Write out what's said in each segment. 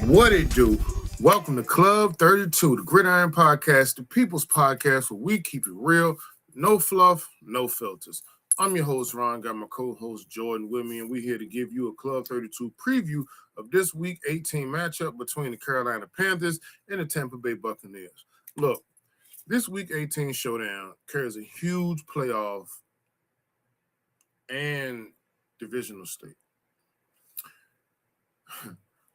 What it do? Welcome to Club 32, the Gridiron Podcast, the people's podcast where we keep it real, no fluff, no filters. I'm your host, Ron, got my co-host Jordan with me, and we're here to give you a Club 32 preview of this Week 18 matchup between the Carolina Panthers and the Tampa Bay Buccaneers. Look, this Week 18 showdown carries a huge playoff and divisional stake.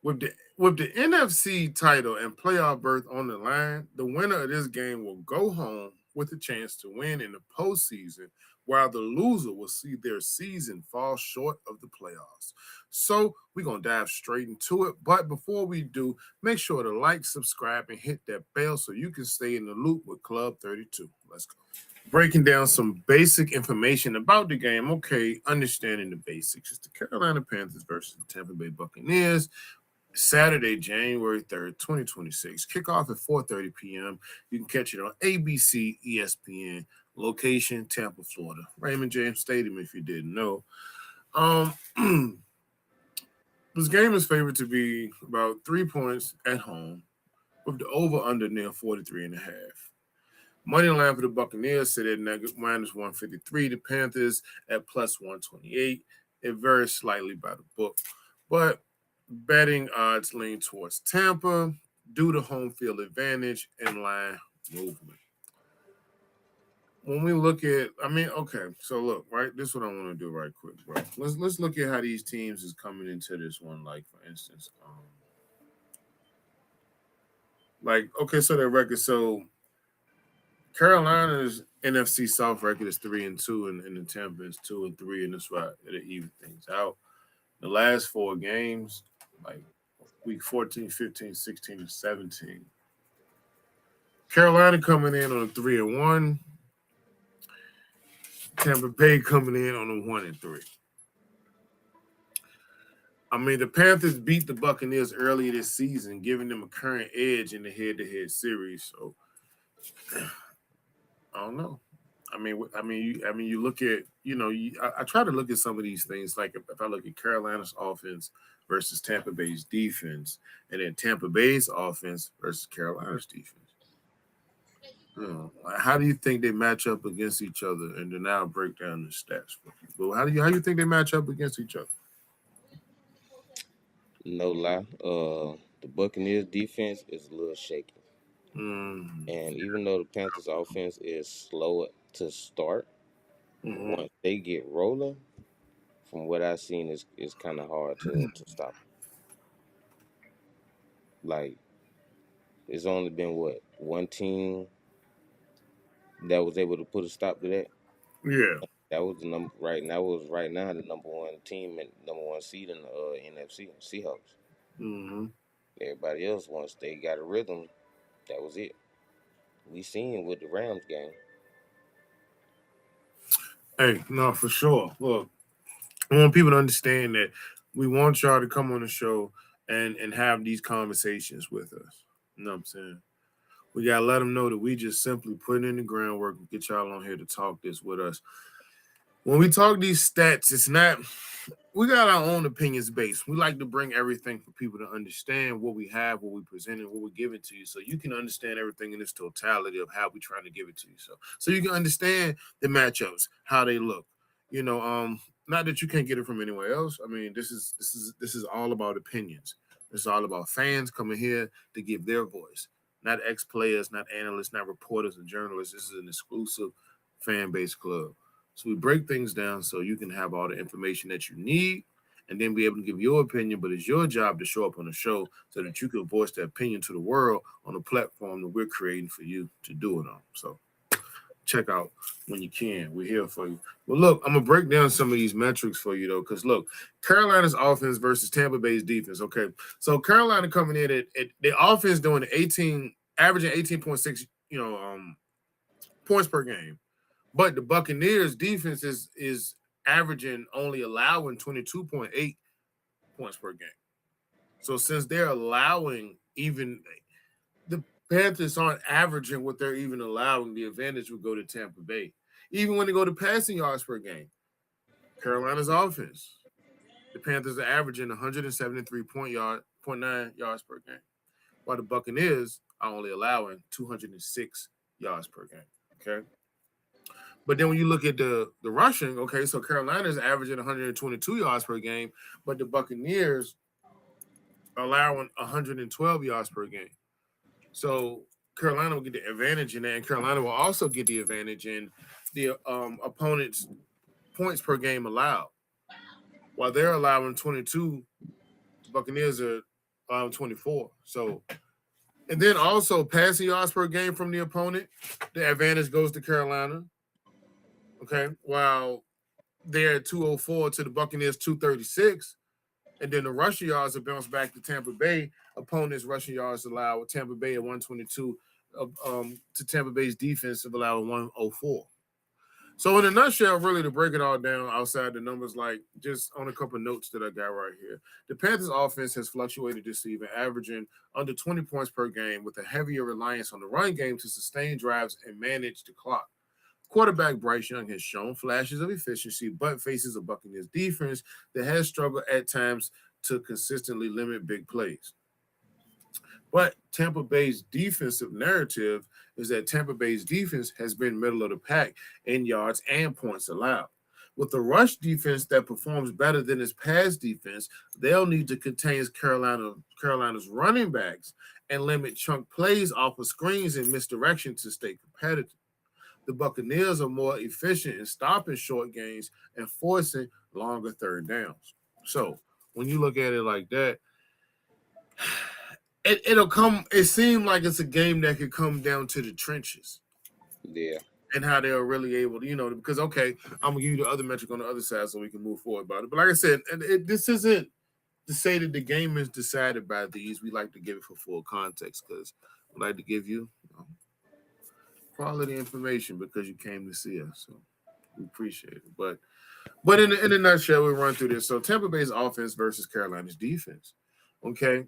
With the NFC title and playoff berth on the line, the winner of this game will go home with a chance to win in the postseason, while the loser will see their season fall short of the playoffs. So we're going to dive straight into it. But before we do, make sure to like, subscribe, and hit that bell so you can stay in the loop with Club 32. Let's go. Breaking down some basic information about the game. Okay, understanding the basics. It's the Carolina Panthers versus the Tampa Bay Buccaneers. Saturday, January 3rd, 2026. Kickoff at 4:30 p.m. You can catch it on ABC, ESPN. Location, Tampa, Florida. Raymond James Stadium, if you didn't know. This game is favored to be about 3 points at home, with the over-under near 43.5. Money line for the Buccaneers sit at minus 153. The Panthers at plus 128. It varies slightly by the book, but betting odds lean towards Tampa due to home field advantage and line movement. When we look at, so look, right? This is what I want to do right quick, bro. Let's look at how these teams is coming into this one. Like, for instance, so their record. So Carolina's NFC South record is 3-2, and the Tampa is 2-3, and that's why it even things out. The last four games, like week 14, 15, 16, and 17. Carolina coming in on a 3-1. Tampa Bay coming in on a 1-3. The Panthers beat the Buccaneers earlier this season, giving them a current edge in the head-to-head series. So I don't know. You look at, I try to look at some of these things. Like if I look at Carolina's offense versus Tampa Bay's defense, and then Tampa Bay's offense versus Carolina's defense. How do you think they match up against each other? And then I'll break down the stats for you. But how do you think they match up against each other? No lie, the Buccaneers defense is a little shaky. Mm-hmm. And even though the Panthers offense is slow to start, once they get rolling, from what I've seen, is kind of hard to stop. Like, it's only been one team that was able to put a stop to that. Yeah, that was the number right now. Was right now the number one team and number one seed in the NFC Seahawks. Mm-hmm. Everybody else, once they got a rhythm, that was it. We seen with the Rams game. Hey, no, for sure. Look, I want people to understand that we want y'all to come on the show and have these conversations with us. You know what I'm saying? We got to let them know that we just simply put in the groundwork and get y'all on here to talk this with us. When we talk these stats, it's not, we got our own opinions based. We like to bring everything for people to understand what we have, what we present, and what we're giving to you. So you can understand everything in this totality of how we're trying to give it to you. So you can understand the matchups, how they look. Not that you can't get it from anywhere else. This is all about opinions. It's all about fans coming here to give their voice. Not ex-players, not analysts, not reporters and journalists. This is an exclusive fan-based club. So we break things down so you can have all the information that you need and then be able to give your opinion, but it's your job to show up on the show so that you can voice that opinion to the world on a platform that we're creating for you to do it on. So check out when you can. We're here for you. Well, look, I'm going to break down some of these metrics for you, though, because, look, Carolina's offense versus Tampa Bay's defense, okay? So Carolina coming in at the offense doing averaging 18.6, points per game. But the Buccaneers defense is averaging, only allowing 22.8 points per game. So since they're allowing, even the Panthers aren't averaging what they're even allowing, the advantage would go to Tampa Bay. Even when they go to passing yards per game, Carolina's offense, the Panthers are averaging 173.9 yards per game, while the Buccaneers are only allowing 206 yards per game. Okay. But then when you look at the rushing, okay, so Carolina's averaging 122 yards per game, but the Buccaneers are allowing 112 yards per game. So Carolina will get the advantage in that, and Carolina will also get the advantage in the opponent's points per game allowed. While they're allowing 22, Buccaneers are allowing 24. So, and then also passing yards per game from the opponent, the advantage goes to Carolina. Okay, while they're at 204 to the Buccaneers 236, and then the rushing yards are bounced back to Tampa Bay. Opponents' rushing yards allowed with Tampa Bay at 122 to Tampa Bay's defensive allowed 104. So in a nutshell, really to break it all down outside the numbers, like just on a couple of notes that I got right here, the Panthers offense has fluctuated this season, averaging under 20 points per game with a heavier reliance on the run game to sustain drives and manage the clock. Quarterback Bryce Young has shown flashes of efficiency, but faces a Buccaneers defense that has struggled at times to consistently limit big plays. But Tampa Bay's defensive narrative is that Tampa Bay's defense has been middle of the pack in yards and points allowed. With the rush defense that performs better than its pass defense, they'll need to contain Carolina's running backs and limit chunk plays off of screens and misdirection to stay competitive. The Buccaneers are more efficient in stopping short gains and forcing longer third downs. So when you look at it like that, it'll come. It seems like it's a game that could come down to the trenches. Yeah. And how they're really able to, because, okay, I'm going to give you the other metric on the other side so we can move forward about it. But like I said, this isn't to say that the game is decided by these. We like to give it for full context because we like to give you quality information because you came to see us. So we appreciate it. But in a nutshell, we run through this. So Tampa Bay's offense versus Carolina's defense. Okay.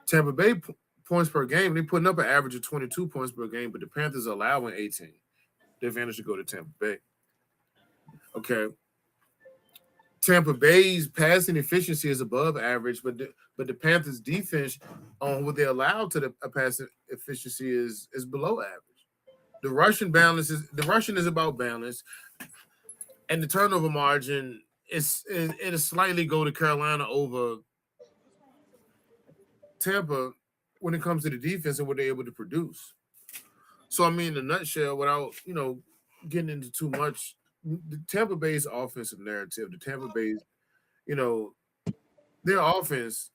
Tampa Bay points per game, they're putting up an average of 22 points per game, but the Panthers are allowing 18. The advantage to go to Tampa Bay. Okay. Tampa Bay's passing efficiency is above average, but the Panthers' defense on what they're allowed to the passing efficiency is below average. The rushing is about balance, and the turnover margin it'll slightly go to Carolina over Tampa when it comes to the defense and what they're able to produce. So, I mean, in a nutshell, without, getting into too much, the Tampa Bay's offensive narrative, the Tampa Bay's, their offense,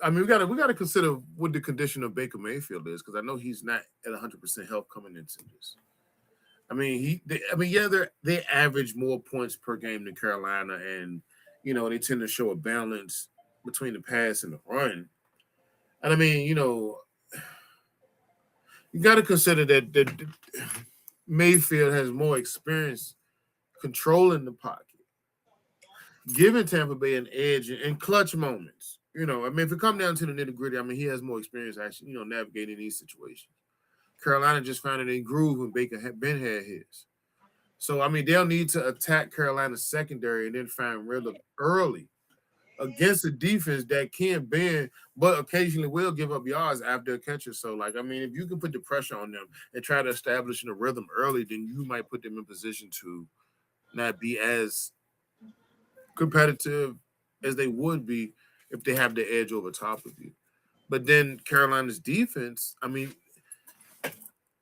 I mean, we gotta consider what the condition of Baker Mayfield is, because I know he's not at 100% health coming into this. I mean, they average more points per game than Carolina, and, they tend to show a balance between the pass and the run. And I mean, you got to consider that Mayfield has more experience controlling the pocket, giving Tampa Bay an edge in clutch moments. I mean, if it comes down to the nitty gritty, I mean, he has more experience actually, navigating these situations. Carolina just found it in groove when Baker had his. So, I mean, they'll need to attack Carolina's secondary and then find rhythm early against a defense that can bend, but occasionally will give up yards after a catcher. So, like, I mean, if you can put the pressure on them and try to establish a rhythm early, then you might put them in position to not be as competitive as they would be if they have the edge over top of you. But then Carolina's defense, I mean,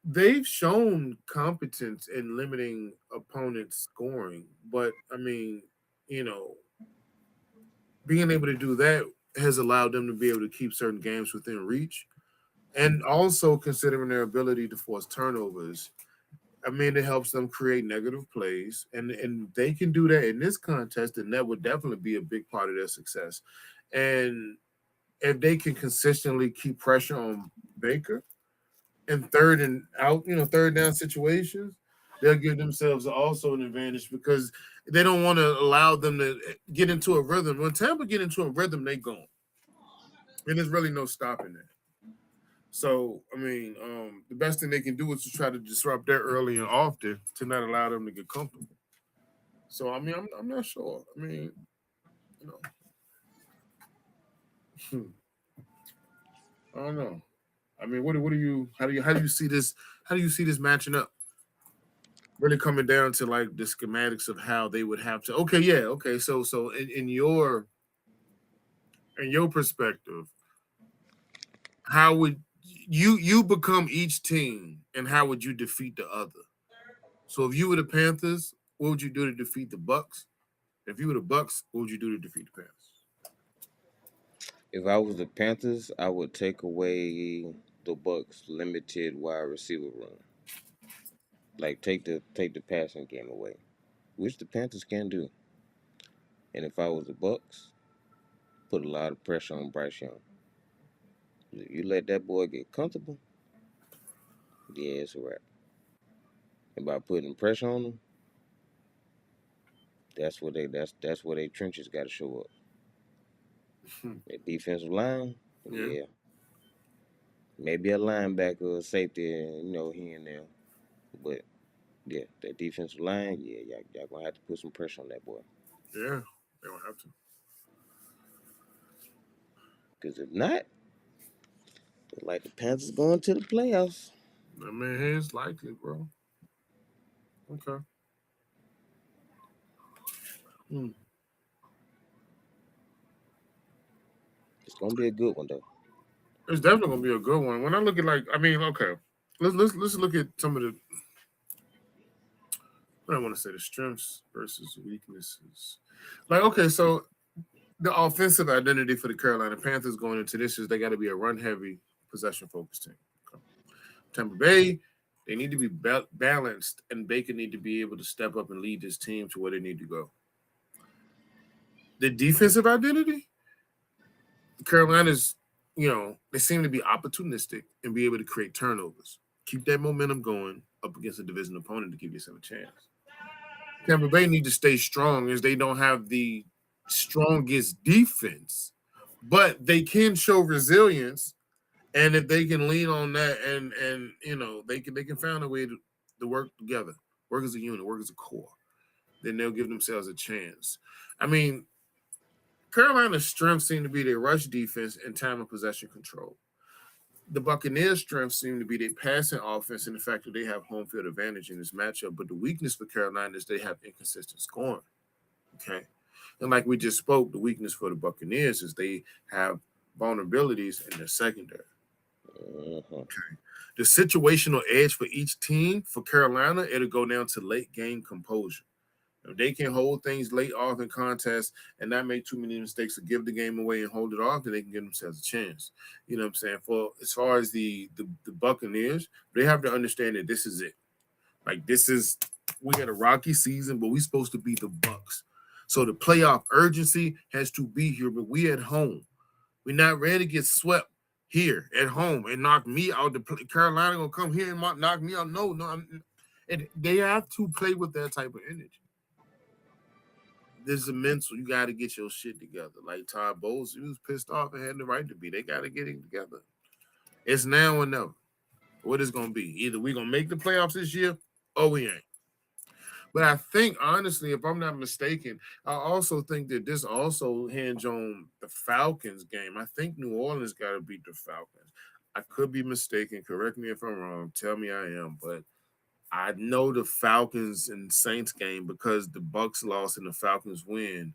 they've shown competence in limiting opponents' scoring. But, I mean, being able to do that has allowed them to be able to keep certain games within reach. And also considering their ability to force turnovers, I mean, it helps them create negative plays. And they can do that in this contest, and that would definitely be a big part of their success. And if they can consistently keep pressure on Baker in third down situations, they'll give themselves also an advantage because they don't want to allow them to get into a rhythm. When Tampa get into a rhythm, they gone. And there's really no stopping that. So, I mean, the best thing they can do is to try to disrupt that early and often to not allow them to get comfortable. So, I mean, I'm not sure. I mean, know. I don't know. I mean, what do you how do you see this? How do you see this matching up? Really coming down to like the schematics of how they would have to. Okay, yeah, okay. So in your perspective, how would you become each team, and how would you defeat the other? So if you were the Panthers, what would you do to defeat the Bucs? If you were the Bucs, what would you do to defeat the Panthers? If I was the Panthers, I would take away the Bucs' limited wide receiver room. Like take the passing game away, which the Panthers can do. And if I was the Bucs, put a lot of pressure on Bryce Young. If you let that boy get comfortable, yeah, it's a wrap. And by putting pressure on him, that's where they trenches got to show up. That defensive line, yeah. Maybe a linebacker or safety, here and there. But yeah, that defensive line, yeah, y'all gonna have to put some pressure on that boy. Yeah, they don't have to. Because if not, like the Panthers going to the playoffs. I mean, it's likely, bro. Okay. It's gonna be a good one though. It's definitely gonna be a good one. When I look at okay, let's look at some of the. I don't want to say the strengths versus weaknesses. Like, okay, so the offensive identity for the Carolina Panthers going into this is they got to be a run-heavy, possession-focused team. Okay. Tampa Bay, they need to be balanced, and Baker need to be able to step up and lead this team to where they need to go. The defensive identity, Carolina's, they seem to be opportunistic and be able to create turnovers. Keep that momentum going up against a division opponent to give yourself a chance. Tampa Bay need to stay strong as they don't have the strongest defense, but they can show resilience, and if they can lean on that and they can find a way to work together, work as a unit, work as a core, then they'll give themselves a chance. I mean, Carolina's strengths seem to be their rush defense and time of possession control. The Buccaneers' strengths seem to be their passing offense and the fact that they have home field advantage in this matchup. But the weakness for Carolina is they have inconsistent scoring. Okay. And like we just spoke, the weakness for the Buccaneers is they have vulnerabilities in their secondary. Okay. The situational edge for each team for Carolina, it'll go down to late game composure. If they can hold things late off in contests and not make too many mistakes to give the game away and hold it off, then they can give themselves a chance. You know what I'm saying? For as far as the Buccaneers, they have to understand that this is it. Like we had a rocky season, but we're supposed to be the Bucs. So the playoff urgency has to be here, but we at home. We're not ready to get swept here at home and knock me out. Carolina gonna come here and knock me out. No. They have to play with that type of energy. This is a mental. You got to get your shit together. Like Todd Bowles, he was pissed off and had the right to be. They got to get it together. It's now or never. What is going to be? Either we going to make the playoffs this year or we ain't. But I think, honestly, if I'm not mistaken, I also think that this also hinge on the Falcons game. I think New Orleans got to beat the Falcons. I could be mistaken. Correct me if I'm wrong. Tell me I am. But I know the Falcons and Saints game, because the Bucs lost and the Falcons win,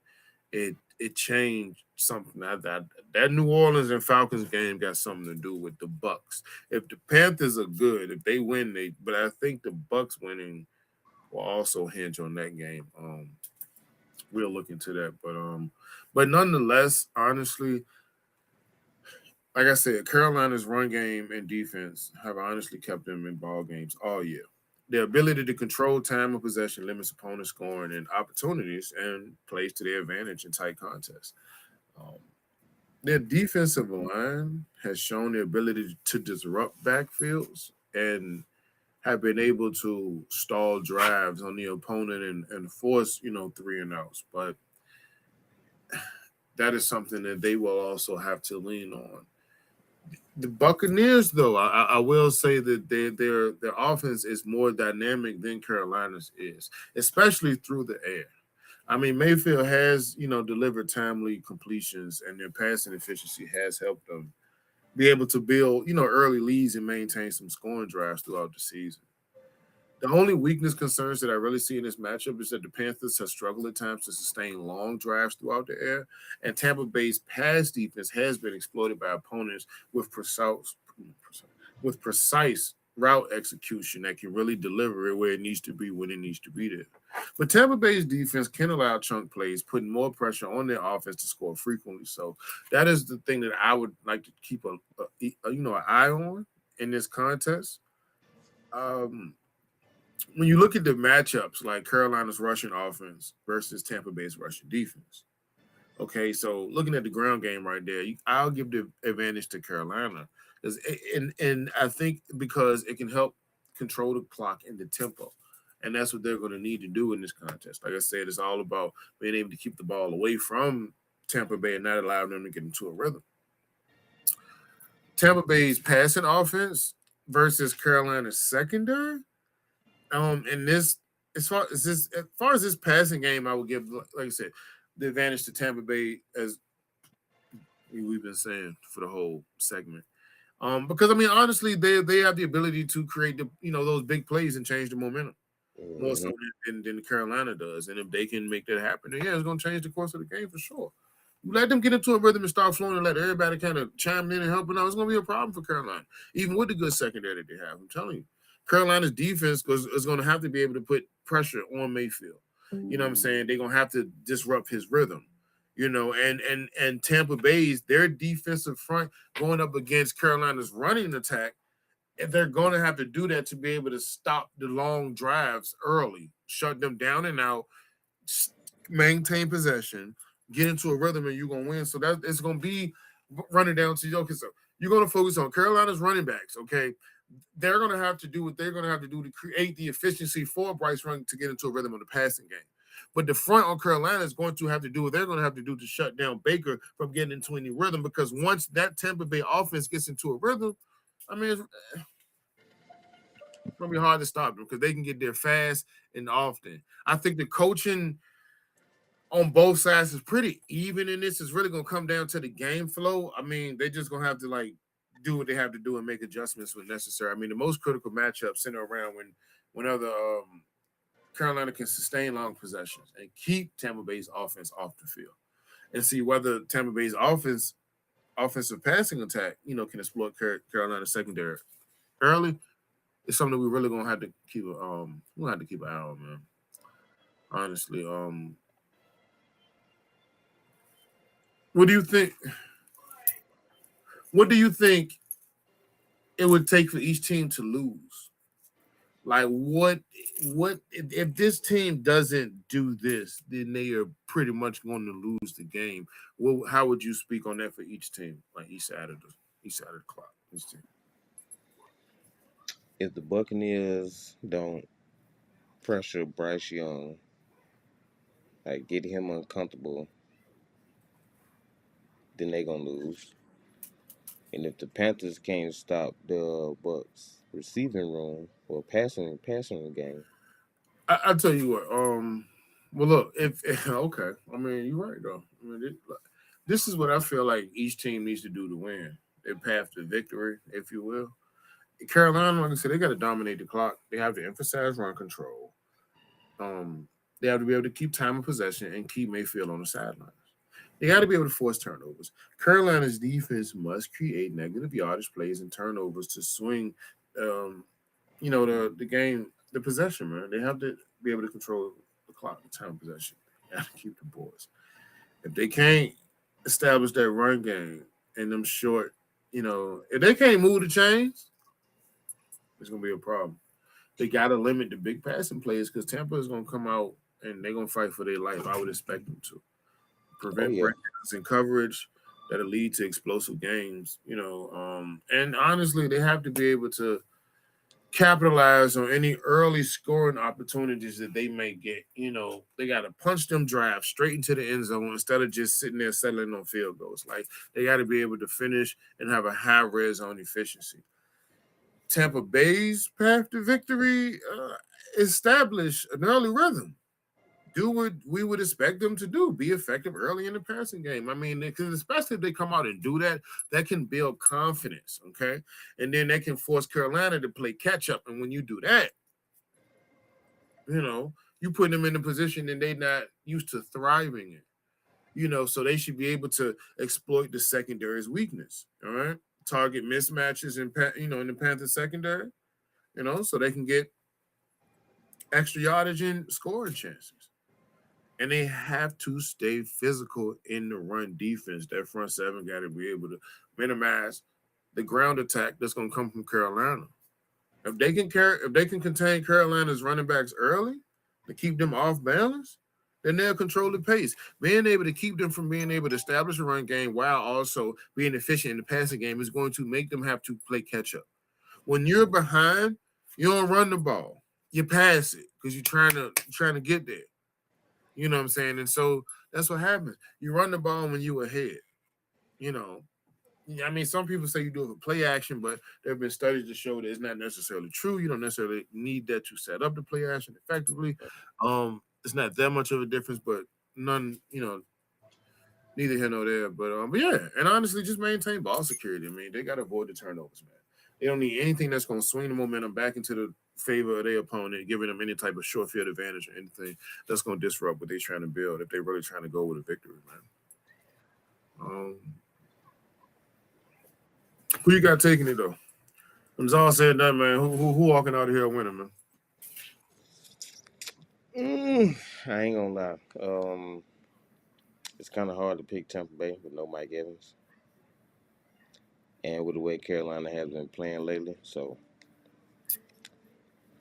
it changed something. That New Orleans and Falcons game got something to do with the Bucs. If the Panthers are good, if they win, but I think the Bucs winning will also hinge on that game. We'll look into that, but nonetheless, honestly, like I said, Carolina's run game and defense have honestly kept them in ball games all year. Their ability to control time of possession limits opponent scoring and opportunities and plays to their advantage in tight contests. Their defensive line has shown the ability to disrupt backfields and have been able to stall drives on the opponent and force, 3 and outs. But that is something that they will also have to lean on. The Buccaneers, though, I will say that their offense is more dynamic than Carolina's is, especially through the air. I mean, Mayfield has, delivered timely completions, and their passing efficiency has helped them be able to build, early leads and maintain some scoring drives throughout the season. The only weakness concerns that I really see in this matchup is that the Panthers have struggled at times to sustain long drives throughout the air, and Tampa Bay's pass defense has been exploited by opponents with precise route execution that can really deliver it where it needs to be when it needs to be there. But Tampa Bay's defense can allow chunk plays, putting more pressure on their offense to score frequently. So that is the thing that I would like to keep an eye on in this contest. Um, when you look at the matchups like Carolina's rushing offense versus Tampa Bay's rushing defense, okay, so looking at the ground game right there, I'll give the advantage to Carolina, and I think because it can help control the clock and the tempo, and that's what they're going to need to do in this contest. Like I said, it's all about being able to keep the ball away from Tampa Bay and not allowing them to get into a rhythm. Tampa Bay's passing offense versus Carolina's secondary. In this, as far as this passing game, I would give, like I said, the advantage to Tampa Bay, as we've been saying for the whole segment. Because I mean, honestly, they have the ability to create those big plays and change the momentum more so than Carolina does. And if they can make that happen, then yeah, it's going to change the course of the game for sure. You let them get into a rhythm and start flowing and let everybody kind of chime in and helping out. It's going to be a problem for Carolina, even with the good secondary that they have. I'm telling you, Carolina's defense is going to have to be able to put pressure on Mayfield. You know what I'm saying? They're going to have to disrupt his rhythm. And Tampa Bay's their defensive front going up against Carolina's running attack, and they're going to have to do that to be able to stop the long drives early, shut them down and out, maintain possession, get into a rhythm, and you're going to win. So that it's going to be running down to you. Okay, so you're going to focus on Carolina's running backs, okay? They're going to have to do what they're going to have to do to create the efficiency for Bryce Young to get into a rhythm of the passing game. But the front on Carolina is going to have to do what they're going to have to do to shut down Baker from getting into any rhythm, because once that Tampa Bay offense gets into a rhythm, I mean, it's going to be hard to stop them because they can get there fast and often. I think the coaching on both sides is pretty even in this. It's really going to come down to the game flow. I mean, they're just going to have to do what they have to do and make adjustments when necessary. I mean, the most critical matchup center around whenever Carolina can sustain long possessions and keep Tampa Bay's offense off the field, and see whether Tampa Bay's offensive passing attack, can exploit Carolina's secondary early. It's something we're really gonna have to keep an eye on, man. Honestly, what do you think? What do you think it would take for each team to lose? Like what if this team doesn't do this, then they are pretty much going to lose the game. Well, how would you speak on that for each team, like each side of the clock? Each team. If the Buccaneers don't pressure Bryce Young, like get him uncomfortable, then they gonna lose. And if the Panthers can't stop the Bucs receiving room or passing game, I'll tell you what. Well, look, if okay, I mean you're right though. I mean, this is what I feel like each team needs to do to win. Their path to victory, if you will. Carolina, like I said, they got to dominate the clock. They have to emphasize run control. They have to be able to keep time of possession and keep Mayfield on the sidelines. They got to be able to force turnovers. Carolina's defense must create negative yardage plays and turnovers to swing, the game, the possession, man. They have to be able to control the clock, the time of possession. They got to keep the boys. If they can't establish that run game and them short, if they can't move the chains, it's going to be a problem. They got to limit the big passing plays because Tampa is going to come out and they're going to fight for their life. I would expect them to prevent breakdowns in coverage that'll lead to explosive games, and honestly, they have to be able to capitalize on any early scoring opportunities that they may get. They got to punch them drives straight into the end zone instead of just sitting there settling on field goals. Like, they got to be able to finish and have a high red zone efficiency. Tampa Bay's path to victory establish an early rhythm. do what we would expect them to do, be effective early in the passing game. I mean, because especially if they come out and do that, that can build confidence, okay? And then they can force Carolina to play catch up. And when you do that, you put them in a position that they're not used to thriving in, so they should be able to exploit the secondary's weakness, all right? Target mismatches in the Panthers secondary, so they can get extra yardage and scoring chances. And they have to stay physical in the run defense. That front seven got to be able to minimize the ground attack that's going to come from Carolina. If they can contain Carolina's running backs early to keep them off balance, then they'll control the pace. Being able to keep them from being able to establish a run game while also being efficient in the passing game is going to make them have to play catch up. When you're behind, you don't run the ball. You pass it because you're trying to get there. You know what I'm saying? And so that's what happens. You run the ball when you're ahead. I mean, some people say you do it for play action, but there have been studies to show that it's not necessarily true. You don't necessarily need that to set up the play action effectively. It's not that much of a difference, but none, neither here nor there. But yeah, and honestly, just maintain ball security. I mean, they got to avoid the turnovers, man. They don't need anything that's going to swing the momentum back into the favor of their opponent, giving them any type of short field advantage or anything that's going to disrupt what they're trying to build if they're really trying to go with a victory, man. Who you got taking it, though? When it's all said and done, man, who walking out of here winning, man? I ain't gonna lie. It's kind of hard to pick Tampa Bay with no Mike Evans. And with the way Carolina has been playing lately, so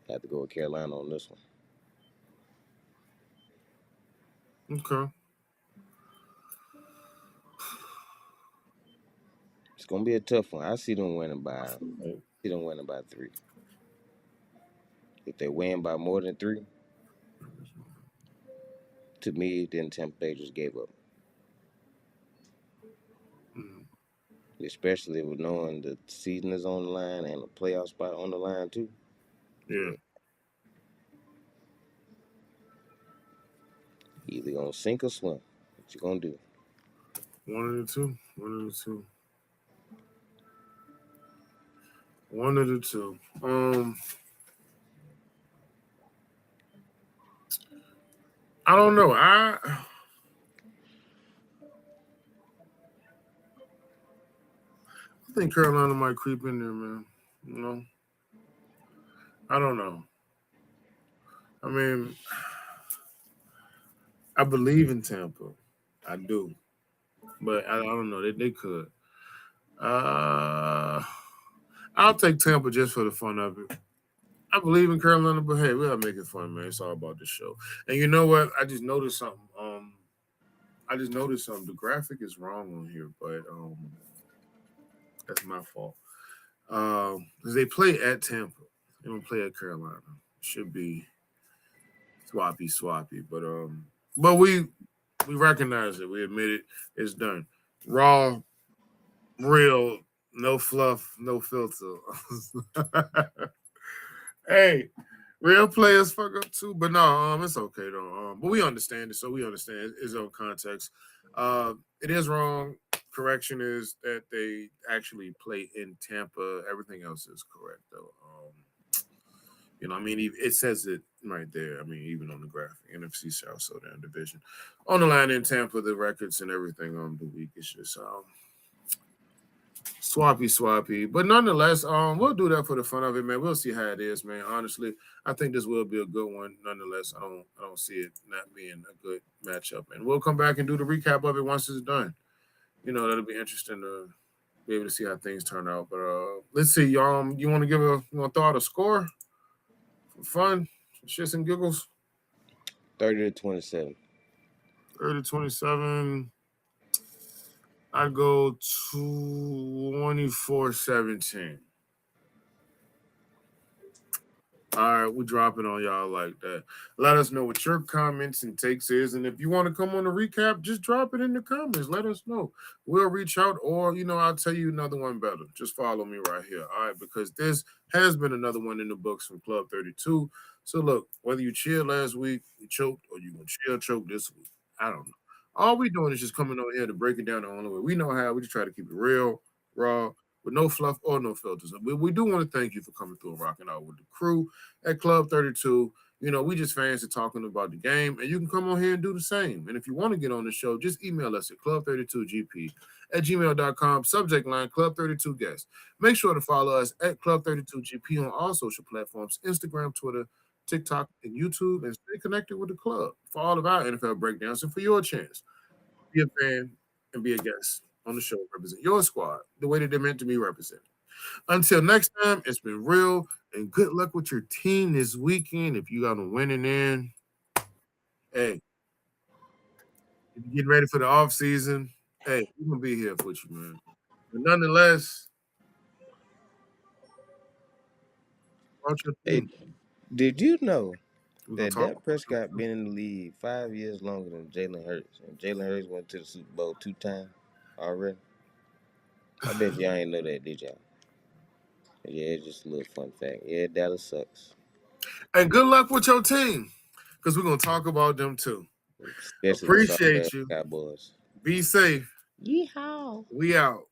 I have to go with Carolina on this one. Okay. It's gonna be a tough one. I see them winning by 3. If they win by more than 3, to me, then Tampa Bay just gave up. Especially with knowing the season is on the line and a playoff spot on the line too. Yeah. Either gonna sink or swim. What you gonna do? One of the two. One of the two. I don't know. I think Carolina might creep in there, man. I don't know. I mean, I believe in Tampa. I do. But I don't know. They could. I'll take Tampa just for the fun of it. I believe in Carolina, but hey, we gotta make it fun, man. It's all about the show. And you know what? I just noticed something. The graphic is wrong on here, but that's my fault. Because they play at Tampa. They don't play at Carolina. Should be swappy. But we recognize it. We admit it. It's done. Raw, real, no fluff, no filter. Hey, real players fuck up too, but no, it's okay though. But we understand it, so we understand it's on context. It is wrong. Correction is that they actually play in Tampa. Everything else is correct though. I mean, it says it right there. I mean, even on the graphic, NFC South, so down division. On the line in Tampa, the records and everything on the week is just swappy. But nonetheless, we'll do that for the fun of it, man. We'll see how it is, man. Honestly, I think this will be a good one. Nonetheless, I don't see it not being a good matchup. And we'll come back and do the recap of it once it's done. That'll be interesting to be able to see how things turn out. But let's see, y'all. You want to throw out a score for fun, shits and giggles? 30-27. 30-27. I go 24-17. All right, we dropping on y'all like that. Let us know what your comments and takes is, and if you want to come on the recap, just drop it in the comments. Let us know. We'll reach out, or I'll tell you another one better. Just follow me right here, all right? Because this has been another one in the books from Club 32. So look, whether you cheered last week, you choked, or you gonna cheer choke this week, I don't know. All we doing is just coming on here to break it down the only way we know how. We just try to keep it real, raw, with no fluff or no filters. We do want to thank you for coming through and rocking out with the crew at Club 32. We just fancy talking about the game, and you can come on here and do the same. And if you want to get on the show, just email us at club32gp@gmail.com. Subject line Club32 guest. Make sure to follow us at Club32gp on all social platforms: Instagram, Twitter, TikTok, and YouTube, and stay connected with the club for all of our NFL breakdowns and for your chance. Be a fan and be a guest on the show. Represent your squad the way that they're meant to be represented. Until next time, it's been real, and good luck with your team this weekend. If you got them winning in, hey, if you're getting ready for the off season, hey, we're gonna be here for you, man. But nonetheless, watch your Hey, team. did you know We're gonna that talk Dak Prescott been in the league 5 years longer than Jalen Hurts, and Jalen Hurts went to the Super Bowl 2 times already? I bet y'all ain't know that, did y'all? Yeah, it's just a little fun fact. Yeah, Dallas sucks, and good luck with your team, because we're gonna talk about them too. especially the sorry ass Appreciate you. Cowboys. Be safe. Yeehaw! We out.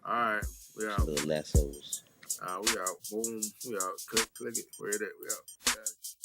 All right, we out. Little lassos. We out. Boom. We out. Click it. Where it at? We out. Got it.